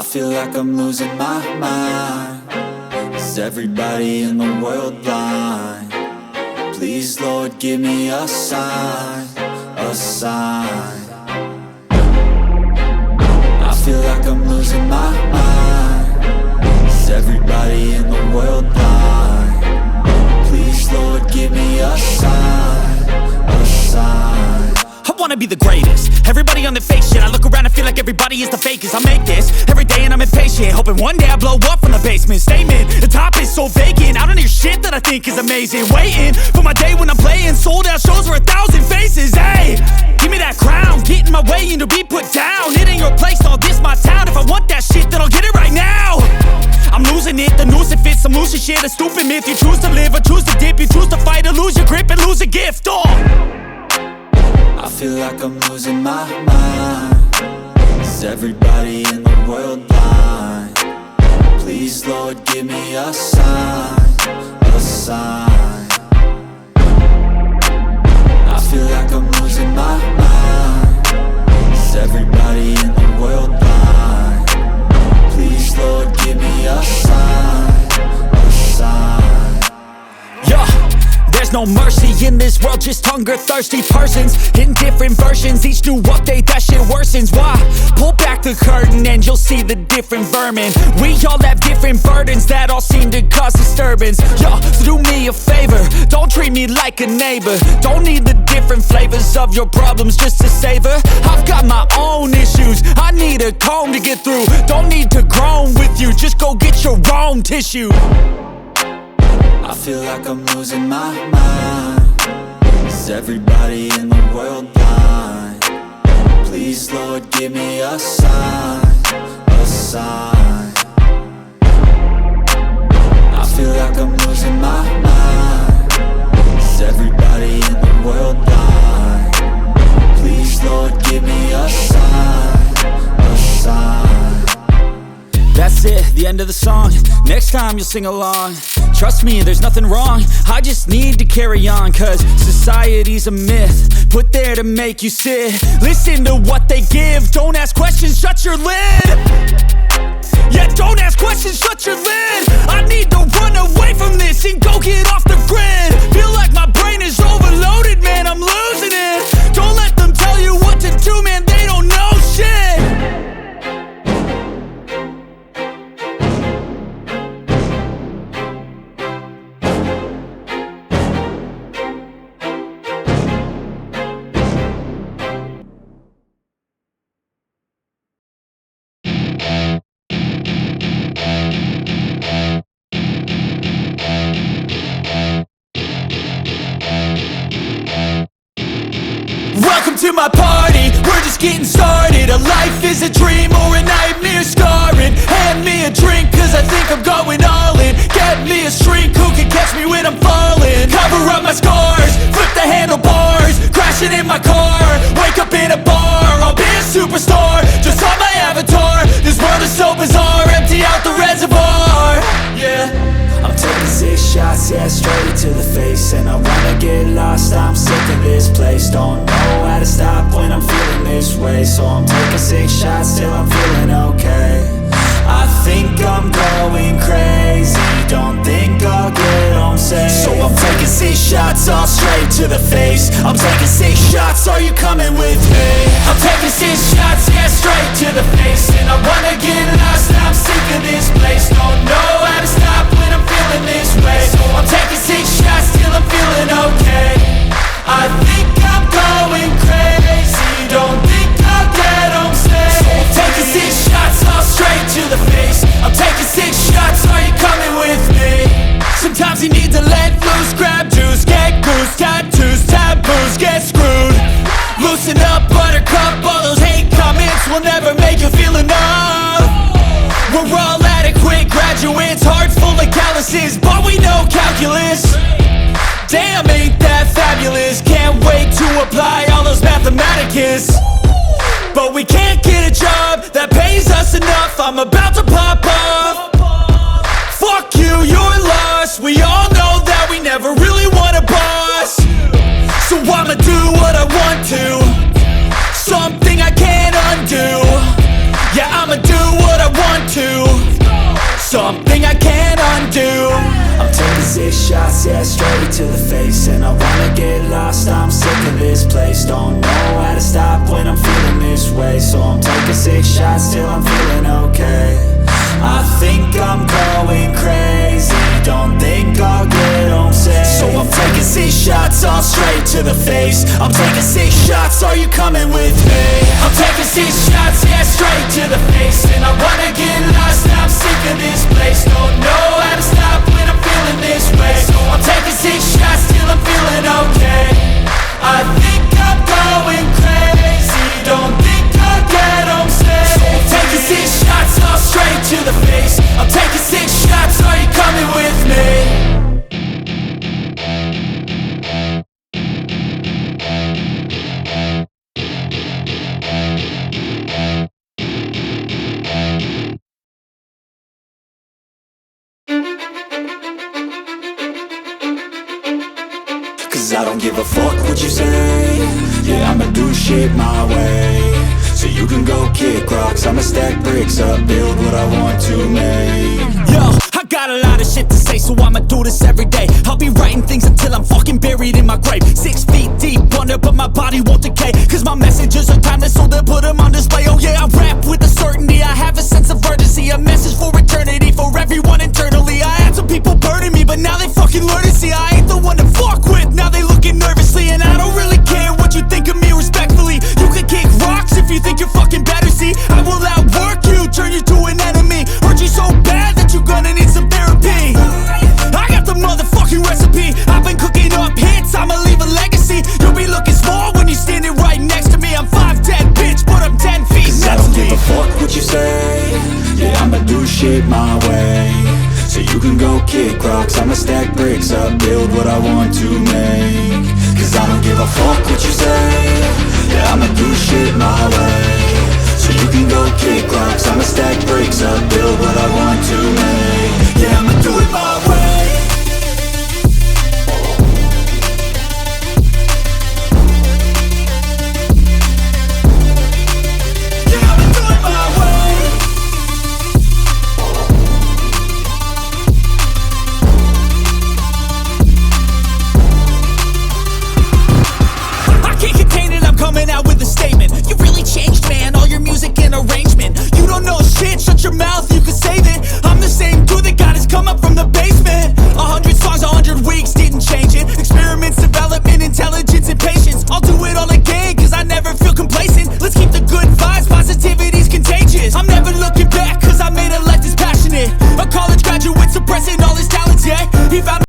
I feel like I'm losing my mind. Is everybody in the world blind? Please, Lord, give me a sign, a sign. I feel like I'm losing my mind. Is everybody in the world blind? Please, Lord, give me a sign, a sign. I wanna be the greatest. Everybody on the fake shit. I look around and feel like everybody is the fakest. I make this every day and I'm impatient, hoping one day I blow up from the basement. Statement, the top is so vacant. I don't hear shit that I think is amazing. Waiting for my day when I'm playing sold out shows for 1,000 faces. Hey, give me that crown, get in my way and to be put down. It ain't your place, all this my town. If I want that shit, then I'll get it right now. I'm losing it, the noose it fits. I'm losing shit, a stupid myth. You choose to live or choose to dip. You choose to fight or lose your grip and lose a gift. I feel like I'm losing my mind. Is everybody in the world blind? Please, Lord, give me a sign, a sign. I feel like I'm losing my mind. Is everybody in the world blind? Please, Lord, give me a sign, a sign. Yeah. There's no mercy in this world, just hunger-thirsty persons in different versions. Each new update, that shit worsens. Why? Pull back the curtain and you'll see the different vermin. We all have different burdens that all seem to cause disturbance. Yo, so do me a favor, don't treat me like a neighbor. Don't need the different flavors of your problems just to savor. I've got my own issues, I need a comb to get through. Don't need to groan with you, just go get your own tissue. I feel like I'm losing my mind. Is everybody in the world blind? Please, Lord, give me a sign, a sign. I feel like I'm losing my mind. Is everybody in the world blind? Please, Lord, give me a sign, a sign. That's it, the end of the song. Next time you'll sing along. Trust me, there's nothing wrong. I just need to carry on, cause society's a myth put there to make you sit. Listen to what they give. Don't ask questions, shut your lid. Yeah, don't ask questions, shut your lid. I need to run away from this and go get off the grid. Feel like my brain is overloaded, man, I'm losing it. Don't let them tell you what to do, man, they don't know shit. Welcome to my party, we're just getting started. A life is a dream or a nightmare scarring. Hand me a drink cause I think I'm going all in. Get me a shrink who can catch me when I'm falling. Cover up my scars, flip the handlebars. Crashing in my car, wake up in a bar. I'll be a superstar, just on my avatar. This world is so bizarre, empty out the reservoir. Yeah, I'm taking 6 shots, yeah, straight to the face. And I wanna get lost, I'm sick of this place. Don't know how to stop when I'm feeling this way. So I'm taking 6 shots till I'm feeling okay. I think I'm going crazy, don't think I'll get home safe. So I'm taking 6 shots, all straight to the face. I'm taking 6 shots, are you coming with me? I'm taking 6 shots, yeah, straight to the face. And I wanna get lost, I'm sick of this place. Don't know how to stop when I'm feeling this way. So I'm taking 6 shots till I'm feeling okay. I think I'm going crazy, don't think I'll get home safe. So I'm taking 6 shots, all straight to the face. I'm taking 6 shots, are you coming with me? Sometimes you need to let loose, grab juice, get goose, tattoos, taboos, get screwed. Loosen up, buttercup, all those hate comments will never make you feel enough. We're all adequate graduates, heart full of calluses, but we know calculus. Damn, ain't that fabulous? Can't wait to apply all those mathematicus. But we can't get a job that pays us enough. I'm about to pop off. Fuck you, you're lost. We all know that we never really want a boss. So I'ma do what I want to, something I can't undo. Yeah, I'ma do what I want something I can't undo. I'm taking 6 shots, yeah, straight to the face. And I wanna get lost, I'm sick of this place. Don't know how to stop when I'm feeling this way. So I'm taking 6 shots till I'm feeling okay. I think I'm going crazy, don't think I'll get home safe. So I'm taking 6 shots, all straight to the face. I'm taking 6 shots, are you coming with me? I'm taking 6 shots, yeah, straight to the face. And I wanna get lost, I'm sick of this place. Don't know how to stop when I'm feeling this way. So I'm taking 6 shots till I'm feeling okay. I think I'm going crazy, don't think I'll get home safe. So I'm taking 6 shots, all straight to the face. I'm taking 6 shots, are you coming with me? Cause I don't give a fuck what you say. Yeah, I'ma do shit my way. So you can go kick rocks, I'ma stack bricks up, build what I want to make. Yo, I got a lot of shit to say, so I'ma do this every day. I'll be writing things until I'm fucking buried in my grave. 6 feet deep under, but my body won't decay. Cause my messages are timeless, so they'll put them on display. Oh yeah, I rap with a certainty, I have a sense of urgency. A message for eternity, for everyone internally. I had some people burning me, but now they fucking learn to see I ain't the one to fuck with, now they looking nervously. And I don't really care what you think of me, respectfully. You can kick rocks if you think you're fucking better, see. I will outwork you, turn you to an enemy. Hurt you so bad that you're gonna need some therapy. I got the motherfucking recipe, I've been cooking up hits, I'ma leave a legacy. You'll be looking small when you're standing right next to me. I'm 5'10", bitch, but I'm 10 feet Cause I don't give a fuck what you say. Yeah, I'ma do shit my way. So you can go kick rocks, I'ma stack bricks up, build what I want to make. Cause I don't give a fuck what you say. Yeah, I'ma do shit my way. So you can go kick rocks, I'ma stack bricks up, build what I want to make. Yeah, I'ma do it my way. Shut your mouth, you can save it. I'm the same dude that got his come up from the basement. 100 songs, 100 weeks, didn't change it. Experiments, development, intelligence, and patience. I'll do it all again, cause I never feel complacent. Let's keep the good vibes, positivity's contagious. I'm never looking back, cause I made a life that's passionate. A college graduate suppressing all his talents, yeah. He found